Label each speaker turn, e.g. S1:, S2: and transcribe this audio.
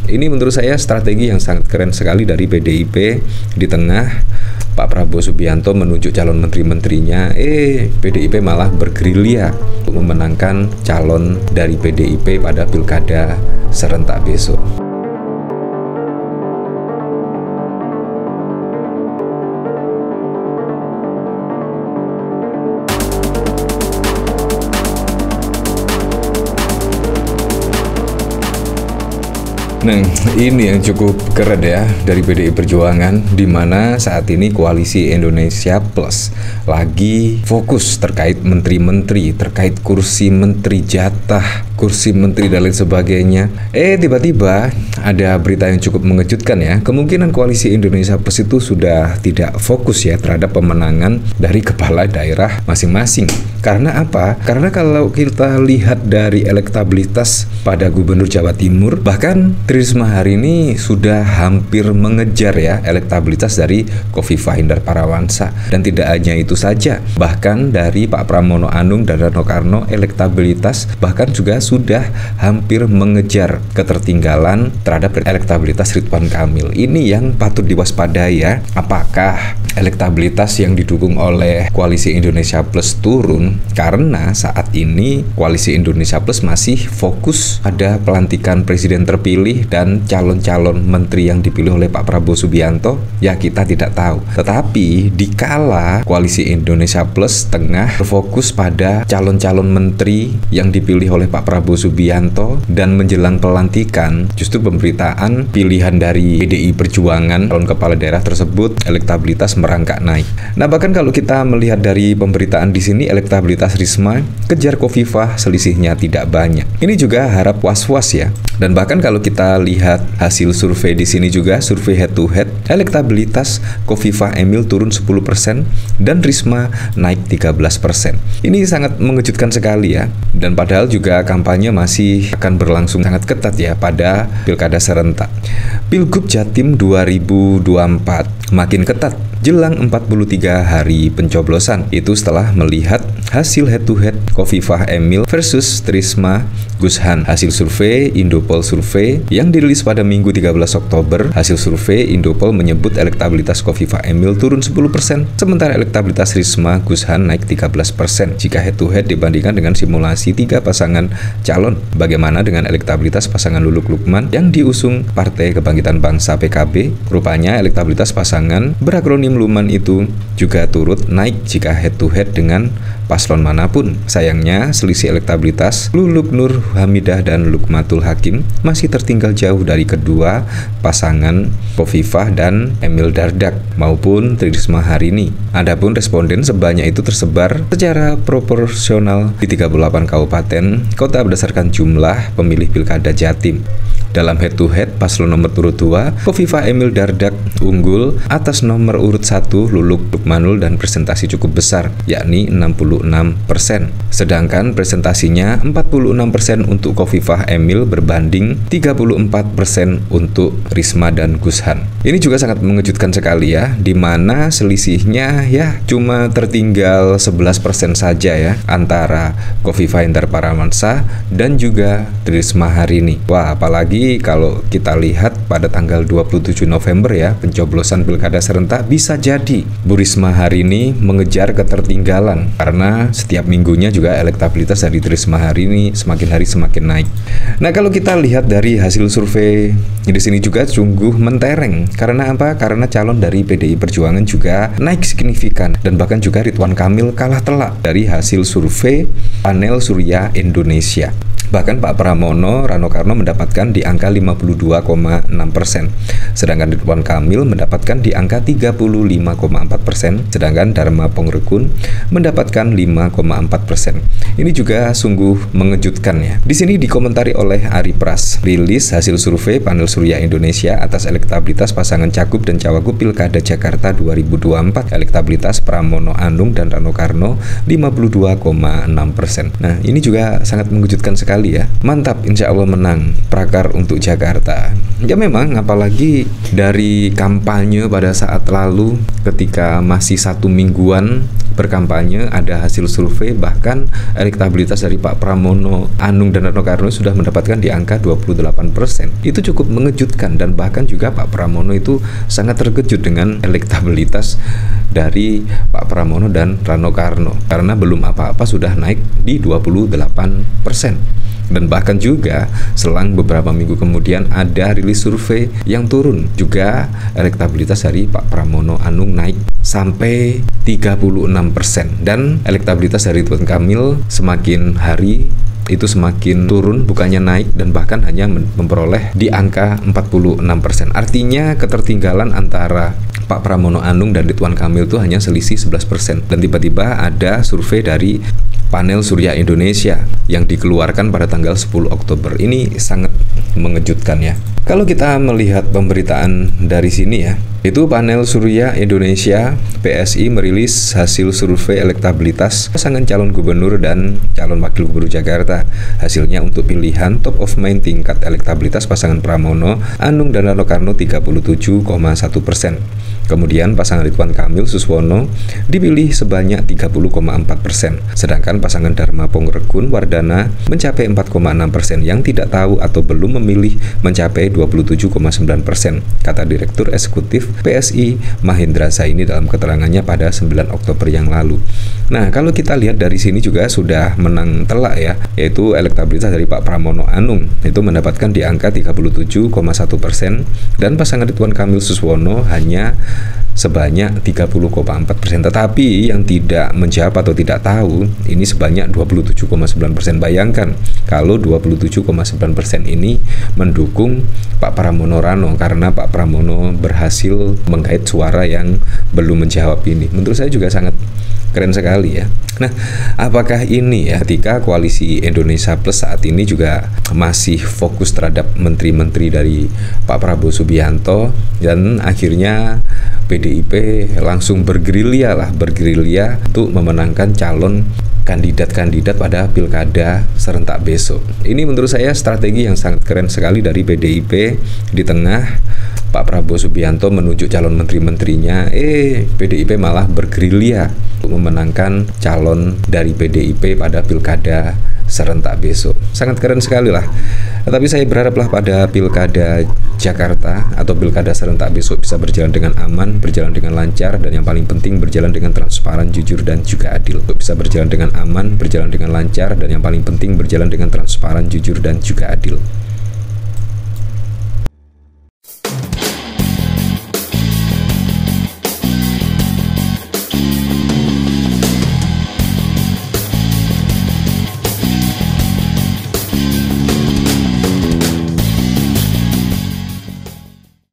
S1: Ini menurut saya strategi yang sangat keren sekali dari PDIP. Di tengah Pak Prabowo Subianto menunjuk calon menteri-menterinya, PDIP malah bergerilya untuk memenangkan calon dari PDIP pada pilkada serentak besok. Nah, ini yang cukup keren ya dari PDI Perjuangan, di mana saat ini Koalisi Indonesia Plus lagi fokus terkait menteri-menteri, terkait kursi menteri, jatah kursi menteri dan lain sebagainya. Tiba-tiba ada berita yang cukup mengejutkan ya. Kemungkinan Koalisi Indonesia Plus itu sudah tidak fokus ya terhadap pemenangan dari kepala daerah masing-masing. Karena apa? Karena kalau kita lihat dari elektabilitas pada Gubernur Jawa Timur, bahkan Tri Risma hari ini sudah hampir mengejar ya elektabilitas dari Khofifah Indar Parawansa. Dan tidak hanya itu saja, bahkan dari Pak Pramono Anung dan Rano Karno elektabilitas bahkan juga sudah hampir mengejar ketertinggalan terhadap elektabilitas Ridwan Kamil. Ini yang patut diwaspadai ya. Apakah elektabilitas yang didukung oleh Koalisi Indonesia Plus turun? Karena saat ini Koalisi Indonesia Plus masih fokus pada pelantikan presiden terpilih dan calon-calon menteri yang dipilih oleh Pak Prabowo Subianto, ya kita tidak tahu. Tetapi dikala Koalisi Indonesia Plus tengah berfokus pada calon-calon menteri yang dipilih oleh Pak Prabowo Subianto dan menjelang pelantikan, justru pemberitaan pilihan dari PDI Perjuangan calon kepala daerah tersebut elektabilitas merangkak naik. Nah, bahkan kalau kita melihat dari pemberitaan di sini, elektabilitas Risma kejar Khofifah selisihnya tidak banyak. Ini juga harap was-was ya. Dan bahkan kalau kita lihat hasil survei di sini juga, survei head to head, elektabilitas Khofifah Emil turun 10% dan Risma naik 13%. Ini sangat mengejutkan sekali ya. Dan padahal juga kampanye masih akan berlangsung sangat ketat ya pada pilkada serentak. Pilgub Jatim 2024 makin ketat jelang 43 hari pencoblosan. Itu setelah melihat hasil head to head Khofifah Emil versus Risma Gushan. Hasil survei Indopol Survei yang dirilis pada Minggu 13 Oktober, hasil survei Indopol menyebut elektabilitas Khofifah Emil turun 10%, sementara elektabilitas Risma Gushan naik 13% jika head to head dibandingkan dengan simulasi 3 pasangan calon. Bagaimana dengan elektabilitas pasangan Luluk Lukman yang diusung Partai Kebangkitan Bangsa PKB? Rupanya elektabilitas pasangan berakronim Luman itu juga turut naik jika head to head dengan paslon manapun. Sayangnya selisih elektabilitas Luluk Nur Hamidah dan Lukmatul Hakim masih tertinggal jauh dari kedua pasangan Khofifah dan Emil Dardak maupun Tri Risma hari ini. Adapun responden sebanyak itu tersebar secara proporsional di 38 kabupaten kota berdasarkan jumlah pemilih pilkada Jatim. Dalam head to head paslon nomor urut 2, Khofifah Emil Dardak unggul atas nomor urut 1 Luluk Lukmanul dan presentasi cukup besar, yakni 66%. Sedangkan presentasinya 46% untuk Khofifah Emil berbanding 34% untuk Risma dan Gushan. Ini juga sangat mengejutkan sekali ya, di mana selisihnya ya cuma tertinggal 11% saja ya antara Khofifah Indar Parawansa dan juga Risma hari ini. Wah, apalagi kalau kita lihat pada tanggal 27 November ya, pencoblosan pilkada serentak, bisa jadi Bu Risma hari ini mengejar ketertinggalan karena setiap minggunya juga elektabilitas dari Risma hari ini semakin hari semakin naik. Nah, kalau kita lihat dari hasil survei di sini juga sungguh mentereng. Karena apa? Karena calon dari PDI Perjuangan juga naik signifikan dan bahkan juga Ridwan Kamil kalah telak dari hasil survei panel Surya Indonesia. Bahkan Pak Pramono Rano Karno mendapatkan di angka 52,6%, sedangkan Ridwan Kamil mendapatkan di angka 35,4%, sedangkan Dharma Pongrekun mendapatkan 5,4%. Ini juga sungguh mengejutkan ya. Di sini dikomentari oleh Ari Pras, rilis hasil survei panel Surya Indonesia atas elektabilitas pasangan Cagup dan Cawagup Pilkada Jakarta 2024. Elektabilitas Pramono Anung dan Rano Karno 52,6%. Nah, ini juga sangat mengejutkan sekali ya. Mantap, insya Allah menang prakar untuk Jakarta. Ya memang, apalagi dari kampanye pada saat lalu ketika masih 1 mingguan berkampanye, ada hasil survei, bahkan elektabilitas dari Pak Pramono Anung dan Rano Karno sudah mendapatkan di angka 28%. Itu cukup mengejutkan, dan bahkan juga Pak Pramono itu sangat terkejut dengan elektabilitas dari Pak Pramono dan Rano Karno, karena belum apa-apa sudah naik di 28%. Dan bahkan juga selang beberapa minggu kemudian ada rilis survei yang turun, juga elektabilitas dari Pak Pramono Anung naik sampai 36%, dan elektabilitas dari Ridwan Kamil semakin hari itu semakin turun, bukannya naik, dan bahkan hanya memperoleh di angka 46%. Artinya ketertinggalan antara Pak Pramono Anung dan Ridwan Kamil itu hanya selisih 11%. Dan tiba-tiba ada survei dari Panel Surya Indonesia yang dikeluarkan pada tanggal 10 Oktober. Ini sangat mengejutkan ya. Kalau kita melihat pemberitaan dari sini ya, itu Panel Surya Indonesia PSI merilis hasil survei elektabilitas pasangan calon gubernur dan calon wakil gubernur Jakarta. Hasilnya untuk pilihan top of mind tingkat elektabilitas pasangan Pramono Anung dan Rano Karno 37,1%. Kemudian pasangan Ridwan Kamil Suswono dipilih sebanyak 30,4%. Sedangkan pasangan Dharma Pongrekun Wardana mencapai 4,6%. Yang tidak tahu atau belum memilih mencapai 27,9%, kata Direktur Eksekutif PSI Mahendra Zaini dalam keterangannya pada 9 Oktober yang lalu. Nah, kalau kita lihat dari sini juga sudah menang telak ya, yaitu elektabilitas dari Pak Pramono Anung itu mendapatkan di angka 37,1%, dan pasangan Ridwan Kamil Suswono hanya sebanyak 30,4%. Tetapi yang tidak menjawab atau tidak tahu ini sebanyak 27,9%. Bayangkan kalau 27,9% ini mendukung Pak Pramono Rano, karena Pak Pramono berhasil menggait suara yang belum menjawab ini. Menurut saya juga sangat keren sekali ya. Nah, apakah ini ya, ketika koalisi Indonesia Plus saat ini juga masih fokus terhadap menteri-menteri dari Pak Prabowo Subianto, dan akhirnya PDIP langsung bergerilya untuk memenangkan calon kandidat-kandidat pada pilkada serentak besok. Ini menurut saya strategi yang sangat keren sekali dari PDIP. Di tengah Pak Prabowo Subianto menunjuk calon menteri-menterinya, PDIP malah bergerilya untuk memenangkan calon dari PDIP pada pilkada serentak besok. Sangat keren sekali lah. Tapi saya berharaplah pada pilkada Jakarta atau pilkada serentak besok bisa berjalan dengan aman, berjalan dengan lancar, dan yang paling penting berjalan dengan transparan, jujur, dan juga adil. Untuk bisa berjalan dengan aman, berjalan dengan lancar, dan yang paling penting berjalan dengan transparan, jujur, dan juga adil.